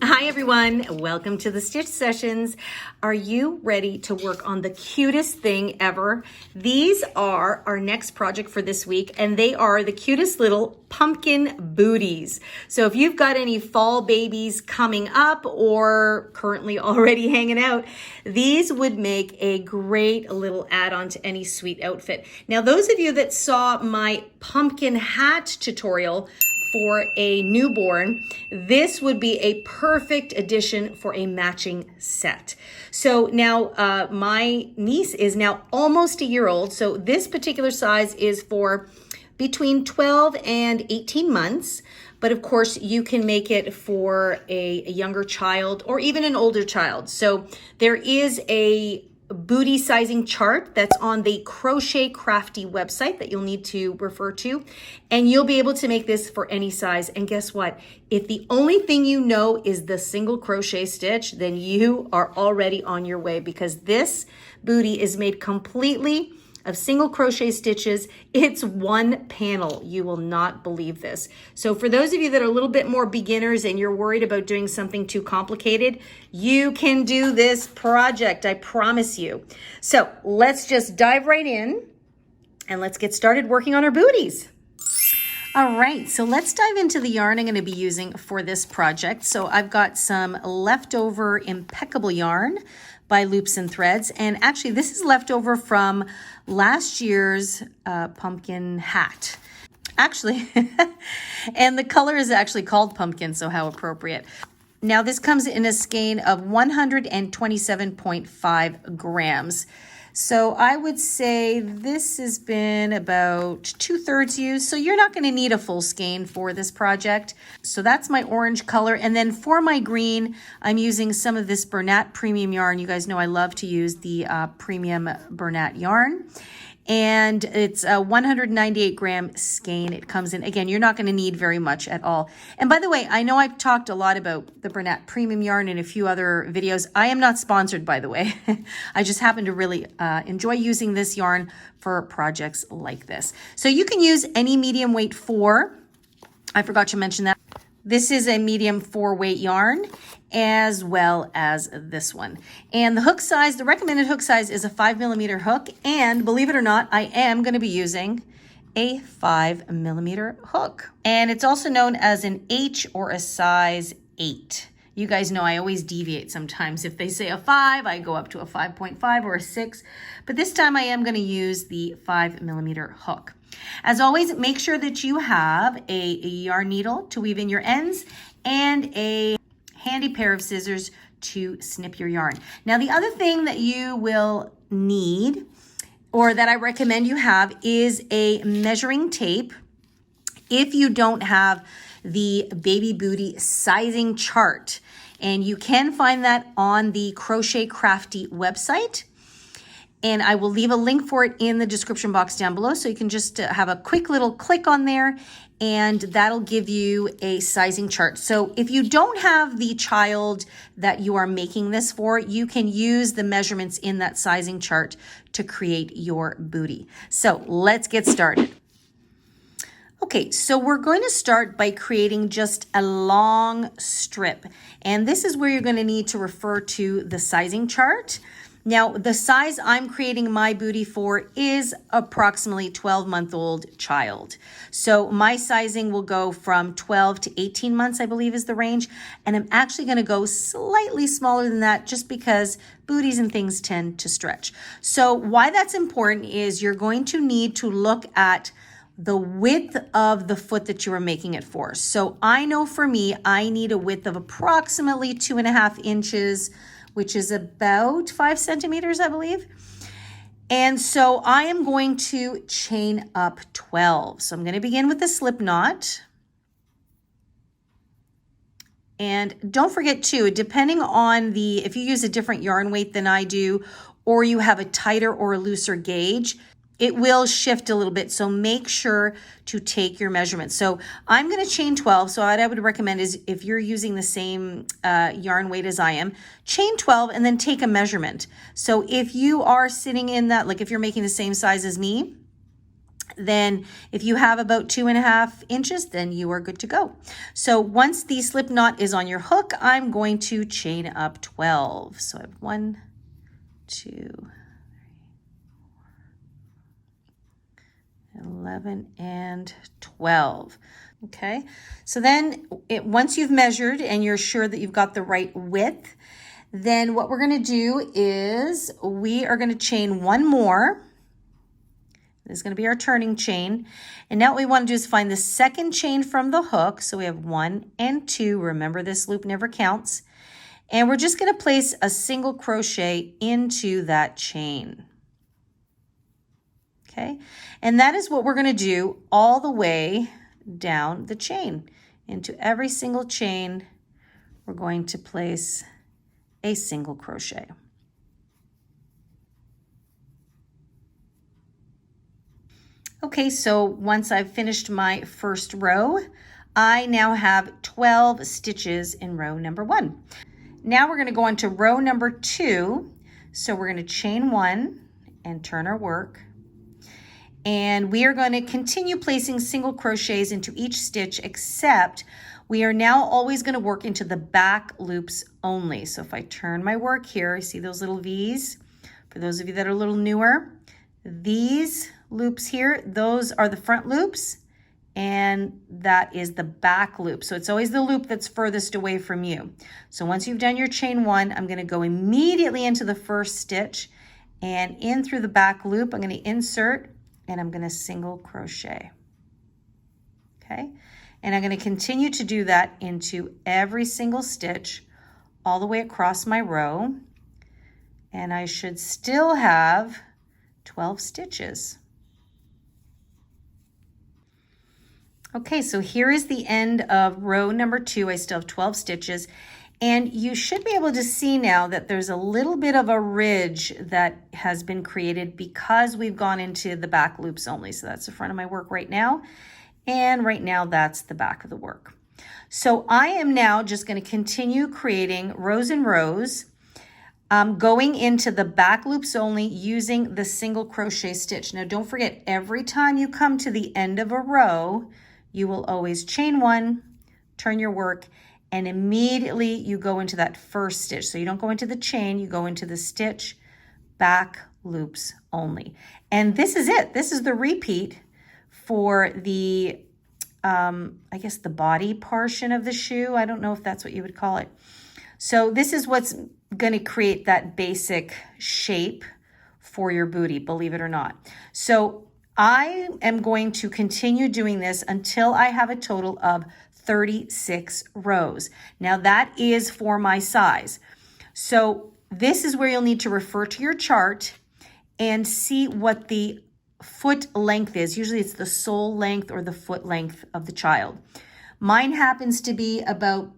Hi everyone, welcome to the Stitch Sessions. Are you ready to work on the cutest thing ever? These are our next project for this week, and they are the cutest little pumpkin booties. So if you've got any fall babies coming up or currently already hanging out, these would make a great little add-on to any sweet outfit. Now, those of you that saw my pumpkin hat tutorial for a newborn, this would be a perfect addition for a matching set. So now my niece is now almost a year old. So this particular size is for between 12 and 18 months. But of course you can make it for a younger child or even an older child. So there is a booty sizing chart that's on the Crochet Crafty website that you'll need to refer to, and you'll be able to make this for any size. And guess what? If the only thing you know is the single crochet stitch, then you are already on your way, because this booty is made completely of single crochet stitches. It's one panel. You will not believe this. So for those of you that are a little bit more beginners and you're worried about doing something too complicated, you can do this project, I promise you. So let's just dive right in and let's get started working on our booties. All right, so let's dive into the yarn I'm going to be using for this project. So I've got some leftover impeccable yarn by Loops and Threads, and actually this is leftover from last year's pumpkin hat. Actually, and the color is actually called pumpkin, so how appropriate. Now this comes in a skein of 127.5 grams. So I would say this has been about 2/3 used. So you're not going to need a full skein for this project. So that's my orange color. And then for my green, I'm using some of this Bernat premium yarn. You guys know I love to use the premium Bernat yarn. And it's a 198 gram skein. It comes in, again, you're not going to need very much at all. And by the way, I know I've talked a lot about the Bernat premium yarn in a few other videos. I am not sponsored, by the way. I just happen to really enjoy using this yarn for projects like this. So you can use any medium weight 4. I forgot to mention that. This is a medium 4 weight yarn, as well as this one. And the hook size, the recommended hook size is a 5mm hook. And believe it or not, I am going to be using a 5mm hook. And it's also known as an H or a size 8. You guys know I always deviate sometimes. If they say a 5, I go up to a 5.5 or a 6. But this time I am going to use the 5mm hook. As always, make sure that you have a yarn needle to weave in your ends and a handy pair of scissors to snip your yarn. Now, the other thing that you will need, or that I recommend you have, is a measuring tape. If you don't have the baby booty sizing chart, and you can find that on the Crochet Crafty website. And I will leave a link for it in the description box down below, so you can just have a quick little click on there, and that'll give you a sizing chart. So if you don't have the child that you are making this for, you can use the measurements in that sizing chart to create your booty. So let's get started. Okay, so we're going to start by creating just a long strip. And this is where you're going to need to refer to the sizing chart. Now, the size I'm creating my booty for is approximately 12-month-old child. So my sizing will go from 12 to 18 months, I believe is the range. And I'm actually going to go slightly smaller than that just because booties and things tend to stretch. So why that's important is you're going to need to look at the width of the foot that you are making it for. So I know for me, I need a width of approximately 2.5 inches, which is about 5 centimeters, I believe. And so I am going to chain up 12. So I'm going to begin with the slip knot. And don't forget too, depending on if you use a different yarn weight than I do, or you have a tighter or a looser gauge, it will shift a little bit. So make sure to take your measurements. So I'm going to chain 12. So what I would recommend is if you're using the same yarn weight as I am, chain 12 and then take a measurement. So if you are sitting in that, like if you're making the same size as me, Then if you have about 2.5 inches, then you are good to go. So once the slip knot is on your hook, I'm going to chain up 12. So I have 1, 2, 11, and 12. Okay, so then once you've measured and you're sure that you've got the right width, then what we're going to do is we are going to chain one more. This is going to be our turning chain. And now what we want to do is find the second chain from the hook. So we have 1 and 2. Remember, this loop never counts. And we're just going to place a single crochet into that chain. Okay, and that is what we're going to do all the way down the chain. Into every single chain, we're going to place a single crochet. Okay, so once I've finished my first row, I now have 12 stitches in row number 1. Now we're going to go on to row number 2. So we're going to chain 1 and turn our work. And we are going to continue placing single crochets into each stitch, except we are now always going to work into the back loops only. So if I turn my work here, see those little V's? For those of you that are a little newer, these loops here, those are the front loops, and that is the back loop. So it's always the loop that's furthest away from you. So once you've done your chain 1, I'm going to go immediately into the first stitch and in through the back loop. I'm going to insert and I'm going to single crochet. Okay, and I'm going to continue to do that into every single stitch all the way across my row, and I should still have 12 stitches. Okay, so here is the end of row number 2. I still have 12 stitches, and you should be able to see now that there's a little bit of a ridge that has been created because we've gone into the back loops only. So that's the front of my work right now, and right now that's the back of the work. So I am now just going to continue creating rows and rows, going into the back loops only using the single crochet stitch. Now don't forget, every time you come to the end of a row, you will always chain 1, turn your work, and immediately you go into that first stitch. So you don't go into the chain, you go into the stitch, back loops only. And this is it. This is the repeat for the, I guess the body portion of the shoe. I don't know if that's what you would call it. So this is what's going to create that basic shape for your booty, believe it or not. So I am going to continue doing this until I have a total of 36 rows. Now that is for my size. So this is where you'll need to refer to your chart and see what the foot length is. Usually it's the sole length or the foot length of the child. Mine happens to be about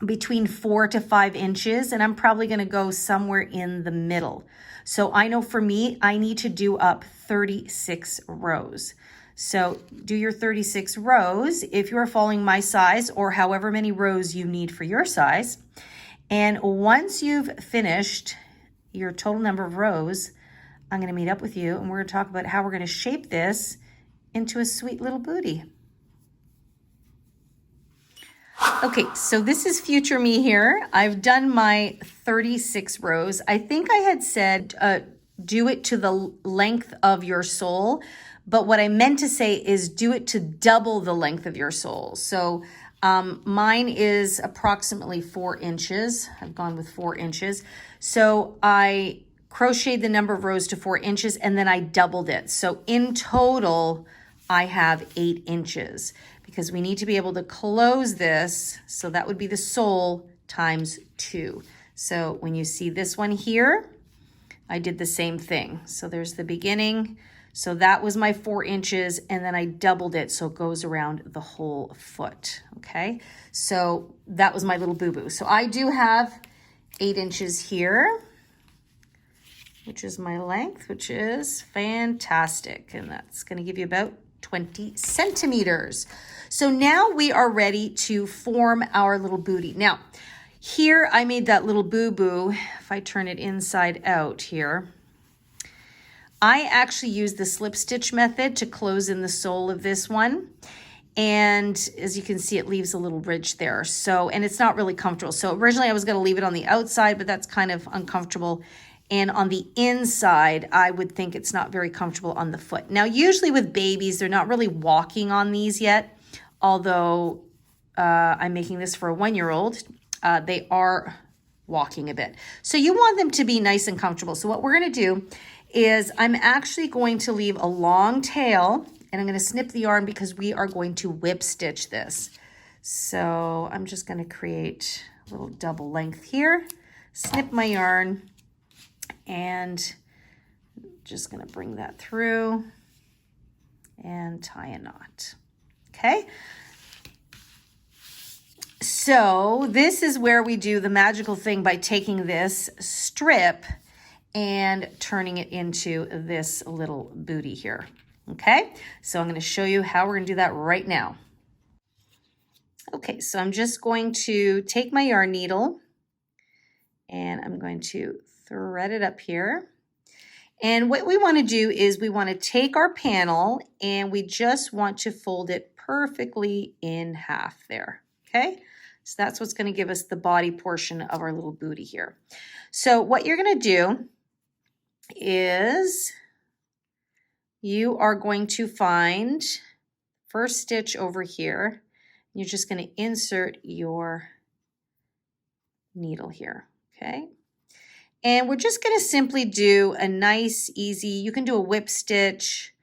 between 4 to 5 inches, and I'm probably going to go somewhere in the middle. So I know for me, I need to do up 36 rows. So do your 36 rows if you are following my size or however many rows you need for your size. And once you've finished your total number of rows, I'm going to meet up with you and we're going to talk about how we're going to shape this into a sweet little booty. Okay, so this is future me here. I've done my 36 rows. I think I had said do it to the length of your sole, but what I meant to say is do it to double the length of your sole. So mine is approximately 4 inches. I've gone with 4 inches. So I crocheted the number of rows to 4 inches and then I doubled it. So in total, I have 8 inches. Because we need to be able to close this, so that would be the sole times 2. So when you see this one here, I did the same thing. So there's the beginning. So that was my 4 inches, and then I doubled it so it goes around the whole foot, okay? So that was my little boo-boo. So I do have 8 inches here, which is my length, which is fantastic. And that's gonna give you about 20 centimeters. So now we are ready to form our little booty. Now, here I made that little boo-boo. If I turn it inside out here, I actually use the slip stitch method to close in the sole of this one. And as you can see, it leaves a little ridge there. So, and it's not really comfortable. So originally I was going to leave it on the outside, but that's kind of uncomfortable. And on the inside, I would think it's not very comfortable on the foot. Now, usually with babies, they're not really walking on these yet. Although I'm making this for a 1-year-old, they are walking a bit. So you want them to be nice and comfortable. So what we're going to do is I'm actually going to leave a long tail, and I'm going to snip the yarn because we are going to whip stitch this. So I'm just going to create a little double length here, snip my yarn, and just going to bring that through and tie a knot. Okay. So this is where we do the magical thing by taking this strip and turning it into this little booty here. Okay, so I'm going to show you how we're going to do that right now. Okay, so I'm just going to take my yarn needle and I'm going to thread it up here. And what we want to do is we want to take our panel and we just want to fold it perfectly in half there. Okay, so that's what's going to give us the body portion of our little booty here. So what you're going to do is you are going to find first stitch over here. You're just going to insert your needle here, okay? And we're just going to simply do a nice, easy, you can do a whip stitch.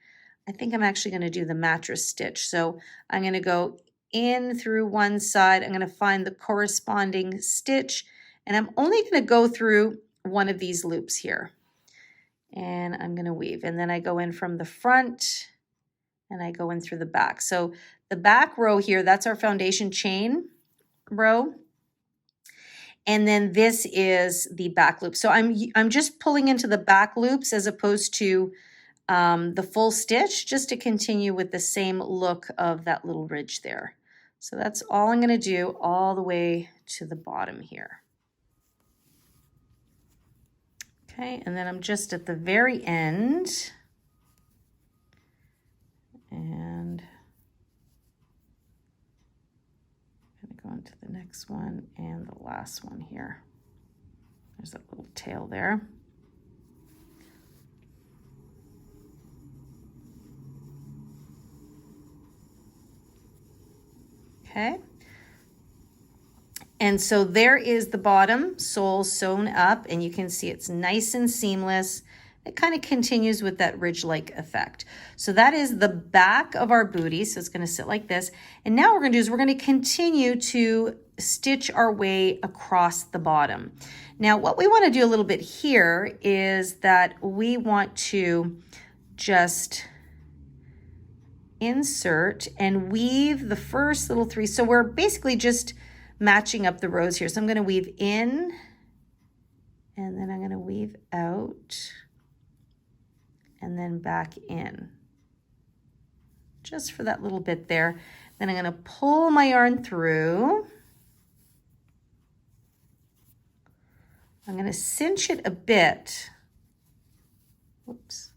I think I'm actually going to do the mattress stitch. So I'm going to go in through one side. I'm going to find the corresponding stitch, and I'm only going to go through one of these loops here. And I'm going to weave, and then I go in from the front and I go in through the back. So the back row here, that's our foundation chain row. And then this is the back loop. So I'm just pulling into the back loops as opposed to the full stitch, just to continue with the same look of that little ridge there. So that's all I'm going to do all the way to the bottom here. Okay, and then I'm just at the very end, and I'm going to go into the next one and the last one here. There's that little tail there. Okay. And so there is the bottom sole sewn up, and you can see it's nice and seamless. It kind of continues with that ridge-like effect. So that is the back of our booty. So it's going to sit like this. And now what we're going to do is we're going to continue to stitch our way across the bottom. Now what we want to do a little bit here is that we want to just insert and weave the first little three. So we're basically just matching up the rows here. So I'm going to weave in, and then I'm going to weave out, and then back in, just for that little bit there. Then I'm going to pull my yarn through. I'm going to cinch it a bit. Whoops.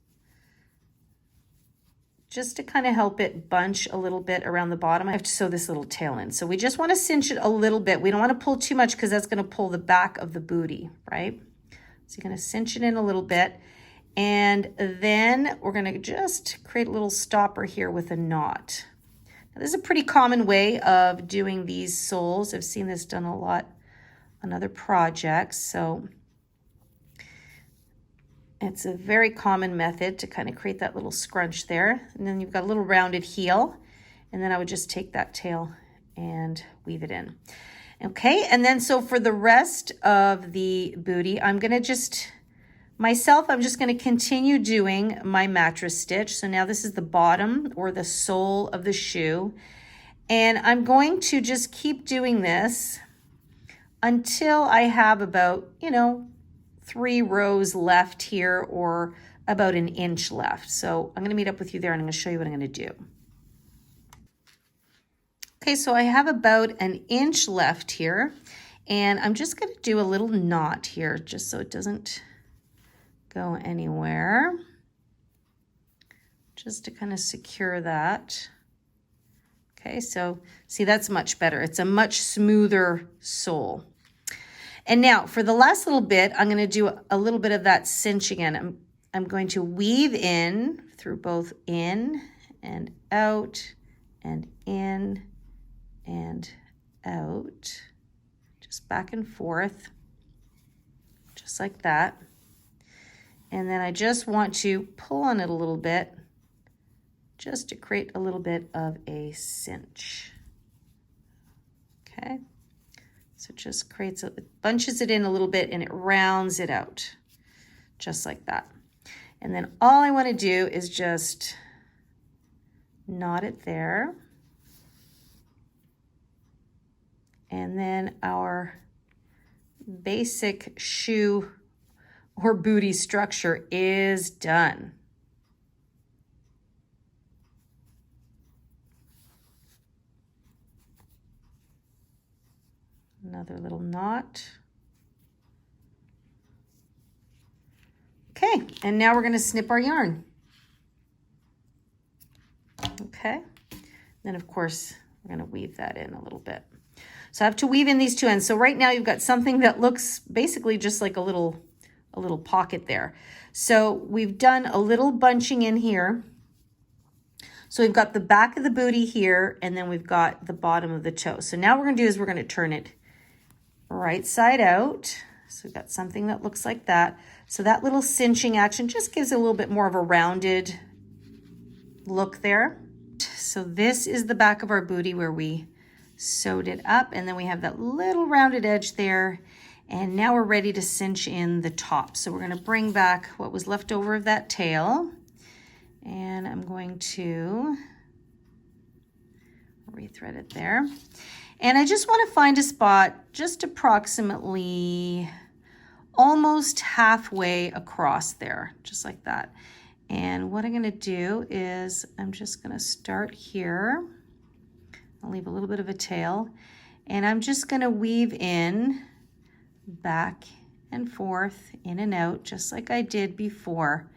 Just to kind of help it bunch a little bit around the bottom. I have to sew this little tail in. So we just want to cinch it a little bit. We don't want to pull too much because that's going to pull the back of the booty, right? So you're going to cinch it in a little bit. And then we're going to just create a little stopper here with a knot. Now, this is a pretty common way of doing these soles. I've seen this done a lot on other projects. So it's a very common method to kind of create that little scrunch there. And then you've got a little rounded heel. And then I would just take that tail and weave it in. Okay, and then so for the rest of the booty, I'm going to just, I'm just going to continue doing my mattress stitch. So now this is the bottom or the sole of the shoe. And I'm going to just keep doing this until I have about, 3 rows left here, or about an inch left. So I'm going to meet up with you there and I'm going to show you what I'm going to do. Okay, so I have about an inch left here, and I'm just going to do a little knot here just so it doesn't go anywhere. just to kind of secure that. Okay, so see, that's much better. It's a much smoother sole. And now for the last little bit, I'm going to do a little bit of that cinch again. I'm going to weave in through both in and out and in and out, just back and forth, just like that. And then I just want to pull on it a little bit, just to create a little bit of a cinch. Okay, so it just creates, it bunches it in a little bit and it rounds it out, just like that. And then all I want to do is just knot it there. And then our basic shoe or booty structure is done. Another little knot. Okay, and now we're going to snip our yarn. Okay, then of course we're going to weave that in a little bit. So I have to weave in these two ends. So right now you've got something that looks basically just like a little pocket there. So we've done a little bunching in here. So we've got the back of the booty here, and then we've got the bottom of the toe. So now what we're going to do is we're going to turn it right side out. So we've got something that looks like that. So that little cinching action just gives it a little bit more of a rounded look there. So this is the back of our booty where we sewed it up, and then we have that little rounded edge there. And now we're ready to cinch in the top. So we're going to bring back what was left over of that tail, and I'm going to rethread it there. And I just want to find a spot just approximately almost halfway across there, just like that. And what I'm going to do is I'm just going to start here. I'll leave a little bit of a tail, and I'm just going to weave in back and forth, in and out, just like I did before.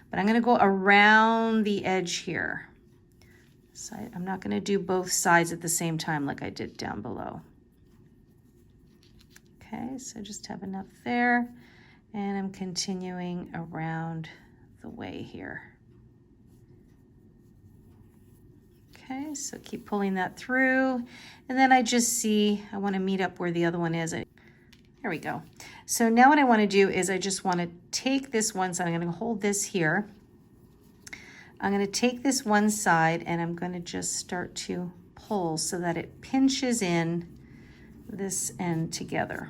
But I'm going to go around the edge here. So I'm not going to do both sides at the same time like I did down below. Okay, so just have enough there, and I'm continuing around the way here. Okay, so keep pulling that through, and then I just see I want to meet up where the other one is. There we go. So now what I want to do is I just want to take this one side. I'm going to hold this here. I'm going to take this one side, and I'm going to just start to pull so that it pinches in this end together.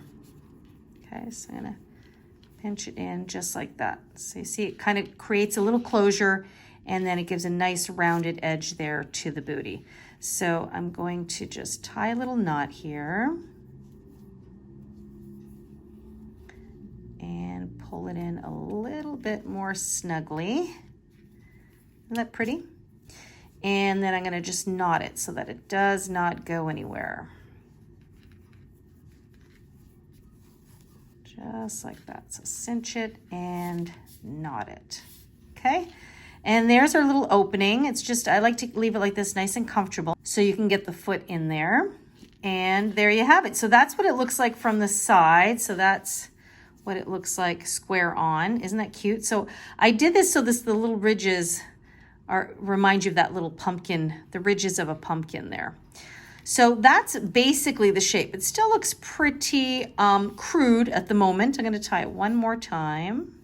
Okay, so I'm going to pinch it in just like that. So you see it kind of creates a little closure, and then it gives a nice rounded edge there to the booty. So I'm going to just tie a little knot here and pull it in a little bit more snugly. Isn't that pretty? And then I'm going to just knot it so that it does not go anywhere. Just like that. So cinch it and knot it. Okay? And there's our little opening. It's just, I like to leave it like this, nice and comfortable, so you can get the foot in there. And there you have it. So that's what it looks like from the side. So that's what it looks like square on. Isn't that cute? So I did this so the little ridges remind you of that little pumpkin, the ridges of a pumpkin there. So that's basically the shape. It still looks pretty crude at the moment. I'm going to tie it one more time.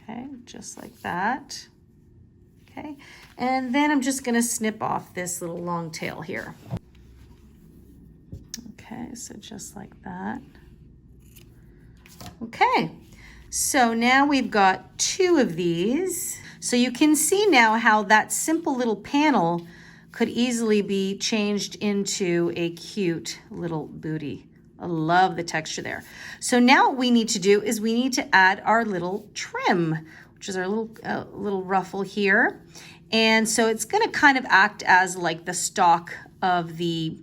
Okay, just like that. Okay, and then I'm just going to snip off this little long tail here. Okay, so just like that. Okay, so now we've got two of these. So you can see now how that simple little panel could easily be changed into a cute little booty. I love the texture there. So now what we need to do is we need to add our little trim, which is our little ruffle here. And so it's going to kind of act as like the stalk of the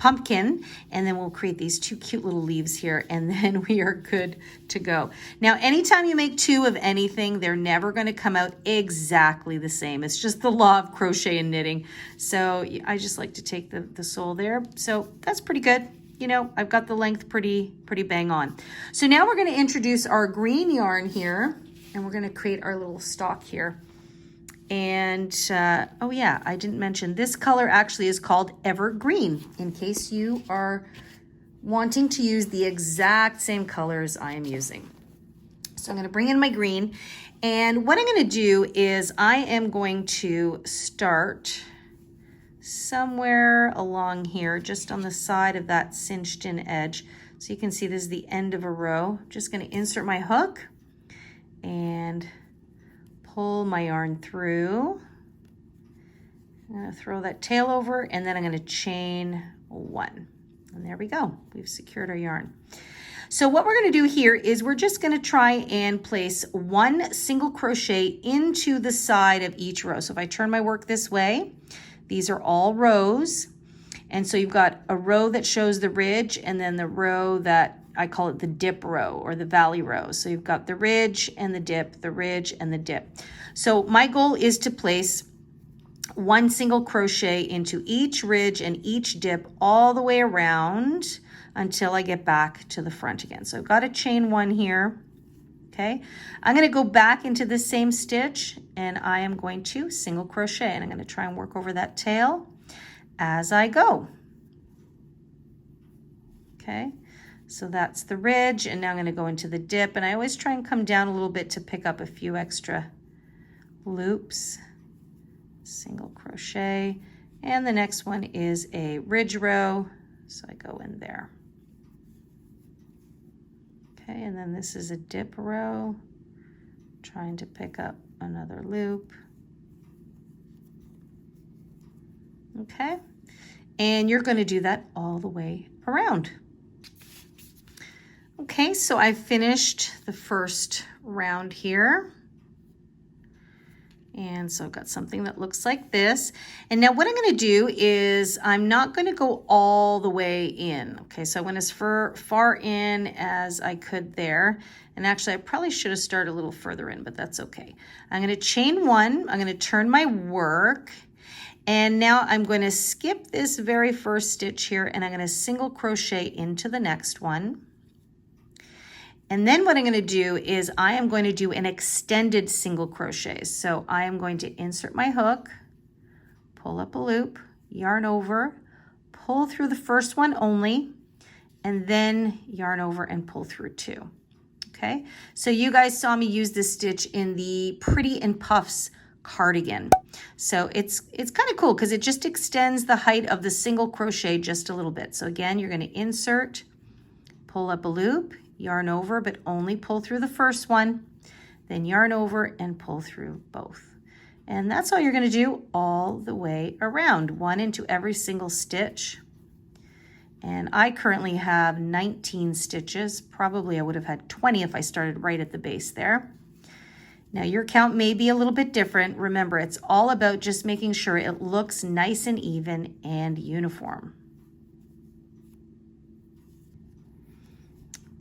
pumpkin, and then we'll create these two cute little leaves here, and then we are good to go. Now, anytime you make two of anything, they're never going to come out exactly the same. It's just the law of crochet and knitting. So I just like to take the sole there. So that's pretty good. You know, I've got the length pretty bang on. So now we're going to introduce our green yarn here, and we're going to create our little stalk here. And oh yeah, I didn't mention this color actually is called Evergreen, in case you are wanting to use the exact same colors I am using. So I'm going to bring in my green, and what I'm going to do is I am going to start somewhere along here, just on the side of that cinched in edge. So you can see this is the end of a row. I'm just going to insert my hook and pull my yarn through. I'm going to throw that tail over, and then I'm going to chain one. And there we go. We've secured our yarn. So what we're going to do here is we're just going to try and place one single crochet into the side of each row. So if I turn my work this way, these are all rows. And so you've got a row that shows the ridge, and then the row that I call it the dip row or the valley row. So you've got the ridge and the dip, the ridge and the dip. So my goal is to place one single crochet into each ridge and each dip all the way around until I get back to the front again. So I've got a chain one here. Okay, I'm going to go back into the same stitch, and I am going to single crochet, and I'm going to try and work over that tail as I go. Okay. So that's the ridge, and now I'm going to go into the dip, and I always try and come down a little bit to pick up a few extra loops. Single crochet, and the next one is a ridge row, so I go in there. Okay, and then this is a dip row, trying to pick up another loop. Okay, and you're going to do that all the way around. Okay, so I finished the first round here. And so I've got something that looks like this. And now what I'm going to do is I'm not going to go all the way in. Okay, so I went as far in as I could there. And actually, I probably should have started a little further in, but that's okay. I'm going to chain one. I'm going to turn my work. And now I'm going to skip this very first stitch here, and I'm going to single crochet into the next one. And then what I'm going to do is I am going to do an extended single crochet. So I am going to insert my hook, pull up a loop, yarn over, pull through the first one only, and then yarn over and pull through two. Okay, so you guys saw me use this stitch in the Pretty in Puffs cardigan. So it's kind of cool because it just extends the height of the single crochet just a little bit. So again, you're going to insert, pull up a loop, yarn over, but only pull through the first one, then yarn over and pull through both. And that's all you're going to do all the way around, one into every single stitch. And I currently have 19 stitches. Probably I would have had 20 if I started right at the base there. Now your count may be a little bit different. Remember, it's all about just making sure it looks nice and even and uniform.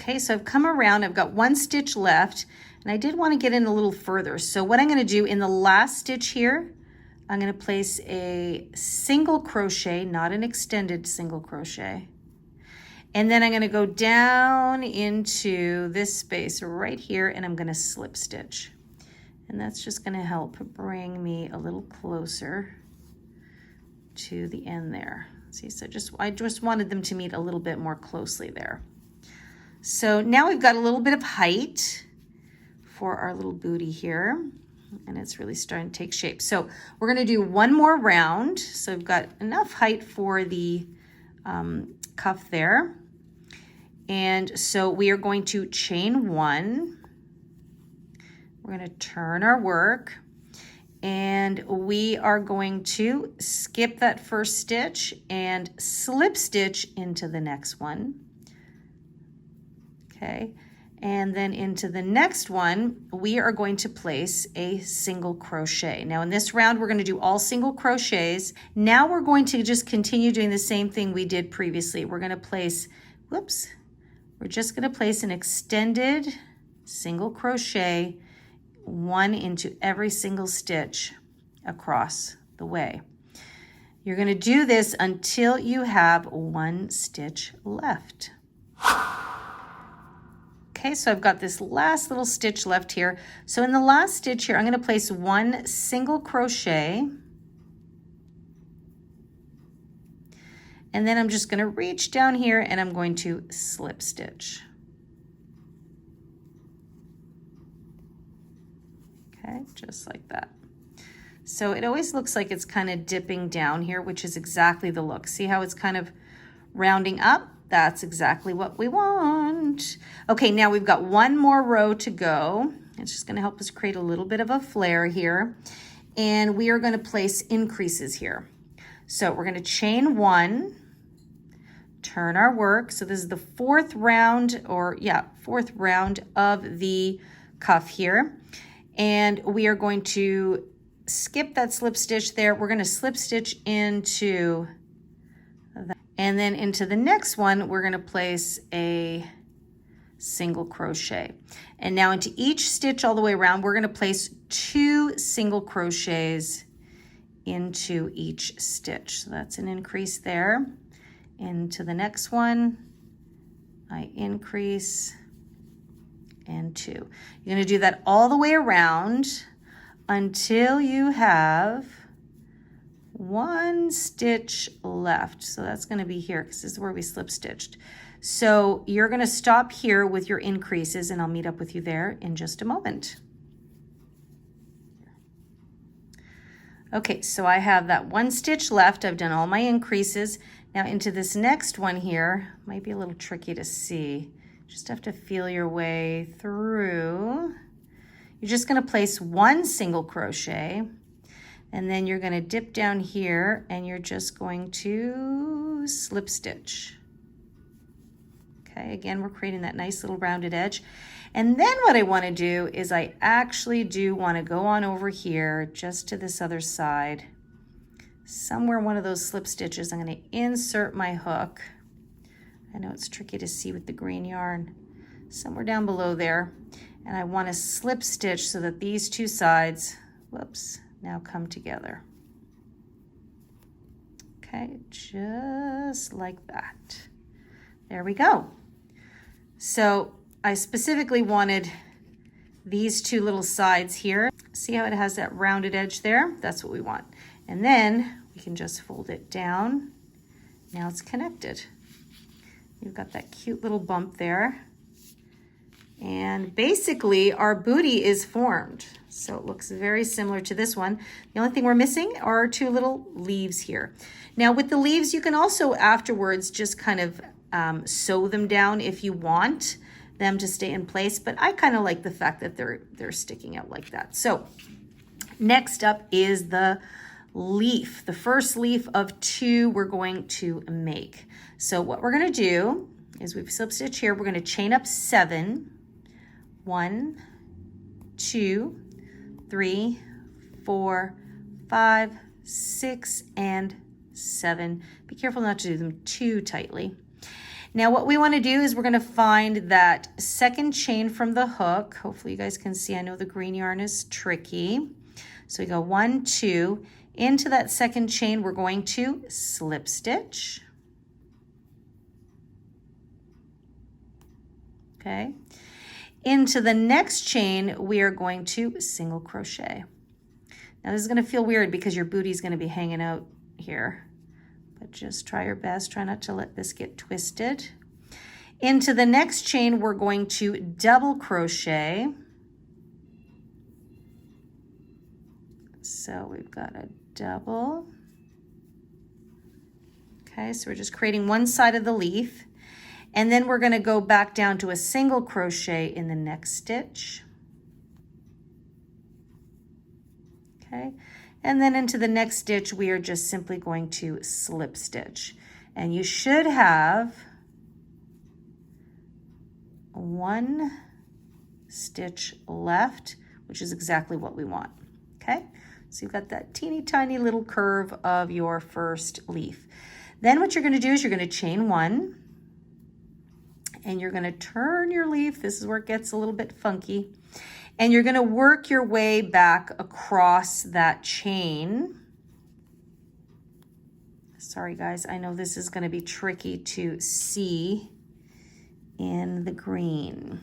Okay, so I've come around, I've got one stitch left, and I did want to get in a little further. So what I'm going to do in the last stitch here, I'm going to place a single crochet, not an extended single crochet. And then I'm going to go down into this space right here, and I'm going to slip stitch. And that's just going to help bring me a little closer to the end there. See, so I just wanted them to meet a little bit more closely there. So now we've got a little bit of height for our little booty here, and it's really starting to take shape. So we're going to do one more round. So we've got enough height for the cuff there. And so we are going to chain one. We're going to turn our work, and we are going to skip that first stitch and slip stitch into the next one. Okay, And then into the next one, we are going to place a single crochet. Now in this round, we're going to do all single crochets. Now we're going to just continue doing the same thing we did previously. We're going to place, whoops, we're just going to place an extended single crochet, one into every single stitch across the way. You're going to do this until you have one stitch left. Okay, so I've got this last little stitch left here. So in the last stitch here, I'm going to place one single crochet. And then I'm just going to reach down here and I'm going to slip stitch. Okay, just like that. So it always looks like it's kind of dipping down here, which is exactly the look. See how it's kind of rounding up? That's exactly what we want. Okay, now we've got one more row to go. It's just going to help us create a little bit of a flare here. And we are going to place increases here. So we're going to chain one, turn our work. So this is the fourth round of the cuff here. And we are going to skip that slip stitch there. We're going to slip stitch into that. And then into the next one, we're going to place a single crochet. And now into each stitch all the way around, we're going to place 2 single crochets into each stitch. So that's an increase there. Into the next one, I increase and 2. You're going to do that all the way around until you have one stitch left. So that's going to be here because this is where we slip stitched. So you're going to stop here with your increases and I'll meet up with you there in just a moment. Okay, so I have that one stitch left. I've done all my increases. Now into this next one here, might be a little tricky to see. Just have to feel your way through. You're just going to place one single crochet and then you're going to dip down here and you're just going to slip stitch. Okay, again, we're creating that nice little rounded edge. And then what I want to do is I actually do want to go on over here just to this other side. Somewhere one of those slip stitches, I'm going to insert my hook. I know it's tricky to see with the green yarn. Somewhere down below there. And I want to slip stitch so that these two sides, whoops, now come together. Okay, just like that. There we go. So I specifically wanted these two little sides here. See how it has that rounded edge there? That's what we want. And then we can just fold it down. Now it's connected. You've got that cute little bump there. And basically our booty is formed. So it looks very similar to this one. The only thing we're missing are 2 little leaves here. Now with the leaves, you can also afterwards just kind of sew them down if you want them to stay in place. But I kind of like the fact that they're sticking out like that. So next up is the leaf. The first leaf of 2 we're going to make. So what we're going to do is we've slip stitch here. We're going to chain up 7. 1, 2, 3, 4, 5, 6, and 7. Be careful not to do them too tightly. Now what we want to do is we're going to find that second chain from the hook. Hopefully you guys can see. I know the green yarn is tricky. So we go 1, 2. Into that second chain, we're going to slip stitch. Okay. Into the next chain, we are going to single crochet. Now this is going to feel weird because your booty is going to be hanging out here, but just try your best. Try not to let this get twisted. Into the next chain, we're going to double crochet. So we've got a double. Okay, so we're just creating one side of the leaf. And then we're going to go back down to a single crochet in the next stitch. Okay, and then into the next stitch, we are just simply going to slip stitch. And you should have 1 stitch left, which is exactly what we want. Okay, so you've got that teeny tiny little curve of your first leaf. Then what you're going to do is you're going to chain one, and you're going to turn your leaf. This is where it gets a little bit funky. And you're going to work your way back across that chain. Sorry guys, I know this is going to be tricky to see in the green.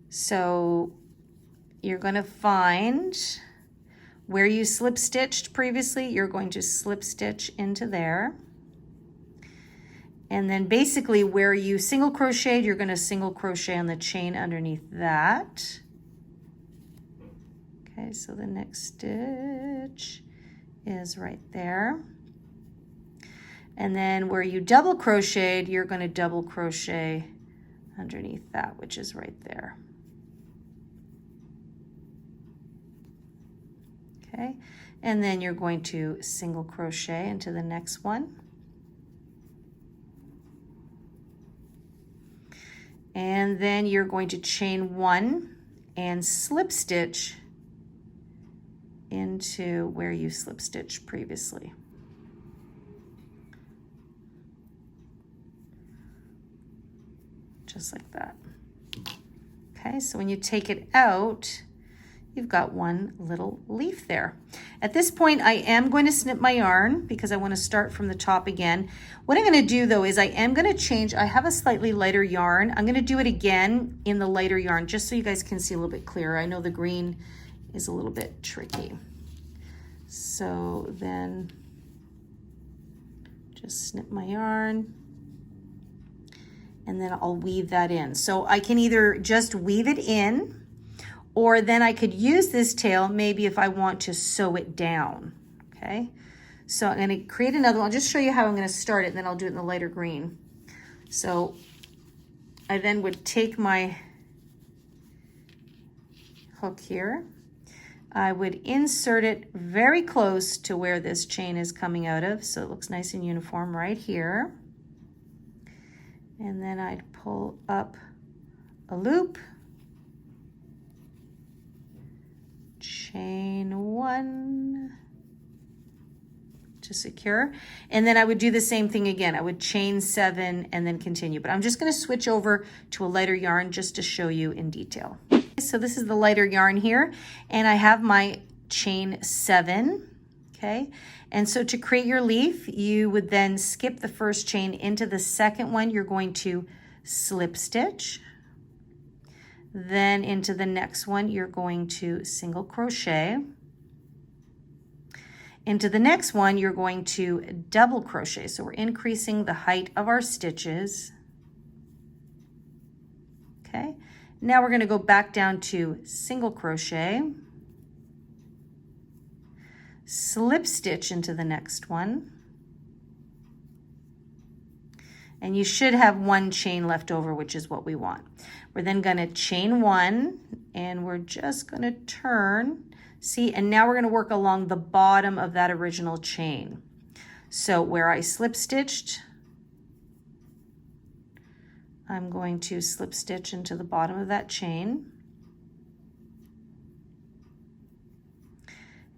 So you're going to find where you slip stitched previously, you're going to slip stitch into there. And then basically where you single crocheted, you're going to single crochet on the chain underneath that. Okay, so the next stitch is right there. And then where you double crocheted, you're going to double crochet underneath that, which is right there. Okay, and then you're going to single crochet into the next one. And then you're going to chain one and slip stitch into where you slip stitched previously. Just like that. Okay, so when you take it out, you've got one little leaf there. At this point, I am going to snip my yarn because I want to start from the top again. What I'm going to do though is I am going to change. I have a slightly lighter yarn. I'm going to do it again in the lighter yarn just so you guys can see a little bit clearer. I know the green is a little bit tricky. So then just snip my yarn and then I'll weave that in. So I can either just weave it in, or then I could use this tail maybe if I want to sew it down, okay? So I'm going to create another one. I'll just show you how I'm going to start it, and then I'll do it in the lighter green. So I then would take my hook here. I would insert it very close to where this chain is coming out of, so it looks nice and uniform right here. And then I'd pull up a loop, chain one to secure, and then I would do the same thing again. I would chain 7 and then continue, but I'm just going to switch over to a lighter yarn just to show you in detail. So this is the lighter yarn here, and I have my chain 7, okay? And so to create your leaf, you would then skip the first chain into the second one. You're going to slip stitch. Then into the next one, you're going to single crochet. Into the next one, you're going to double crochet. So we're increasing the height of our stitches. Okay, now we're going to go back down to single crochet, slip stitch into the next one. And you should have one chain left over, which is what we want. We're then going to chain 1, and we're just going to turn. See, and now we're going to work along the bottom of that original chain. So where I slip stitched, I'm going to slip stitch into the bottom of that chain.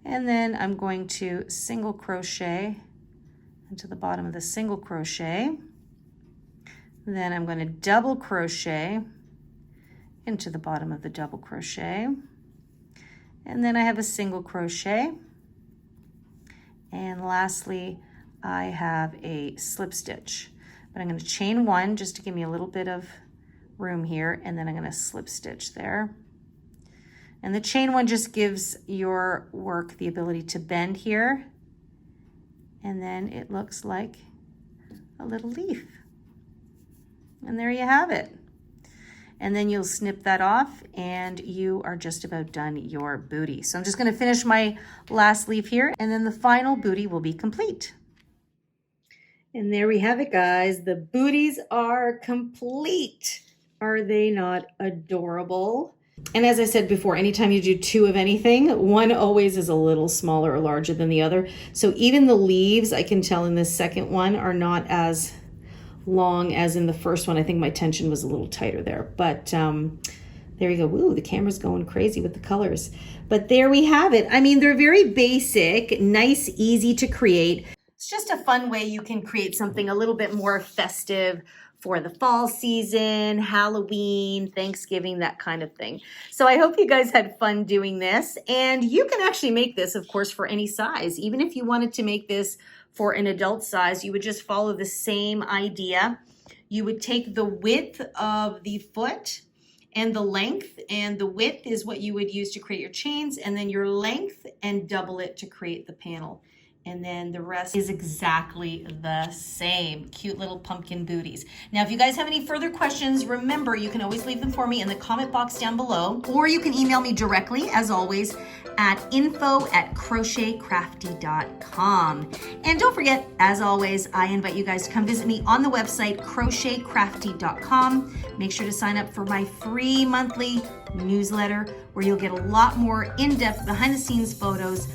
And then I'm going to single crochet into the bottom of the single crochet. Then I'm going to double crochet into the bottom of the double crochet. And then I have a single crochet. And lastly, I have a slip stitch. But I'm going to chain 1 just to give me a little bit of room here, and then I'm going to slip stitch there. And the chain 1 just gives your work the ability to bend here. And then it looks like a little leaf. And there you have it. And then you'll snip that off and you are just about done your booty. So I'm just going to finish my last leaf here, and then the final booty will be complete. And there we have it, guys. The booties are complete. Are they not adorable? And as I said before, anytime you do 2 of anything, one always is a little smaller or larger than the other. So even the leaves, I can tell in this second one, are not as long as in the first one. I think my tension was a little tighter there, but there you go. Ooh, the camera's going crazy with the colors. But there we have it. I mean, they're very basic, nice, easy to create. It's just a fun way you can create something a little bit more festive for the fall season, Halloween, Thanksgiving, that kind of thing. So I hope you guys had fun doing this. And you can actually make this, of course, for any size. Even if you wanted to make this for an adult size, you would just follow the same idea. You would take the width of the foot and the length, and the width is what you would use to create your chains, and then your length and double it to create the panel. And then the rest is exactly the same. Cute little pumpkin booties. Now, if you guys have any further questions, remember, you can always leave them for me in the comment box down below, or you can email me directly, as always, at info@crochetcrafty.com. And don't forget, as always, I invite you guys to come visit me on the website, crochetcrafty.com. Make sure to sign up for my free monthly newsletter, where you'll get a lot more in-depth behind-the-scenes photos,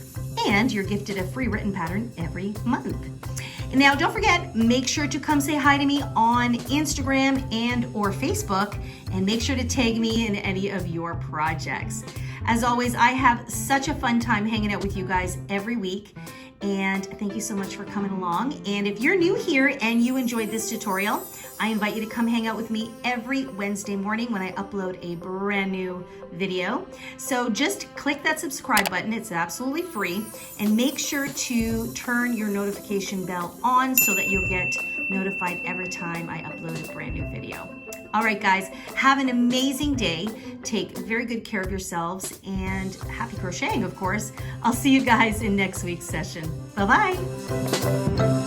and you're gifted a free written pattern every month. And now, don't forget, make sure to come say hi to me on Instagram and or Facebook, and make sure to tag me in any of your projects. As always, I have such a fun time hanging out with you guys every week, and thank you so much for coming along. And if you're new here and you enjoyed this tutorial, I invite you to come hang out with me every Wednesday morning when I upload a brand new video. So just click that subscribe button, it's absolutely free, and make sure to turn your notification bell on so that you'll get notified every time I upload a brand new video. All right, guys, have an amazing day. Take very good care of yourselves, and happy crocheting, of course. I'll see you guys in next week's session. Bye-bye.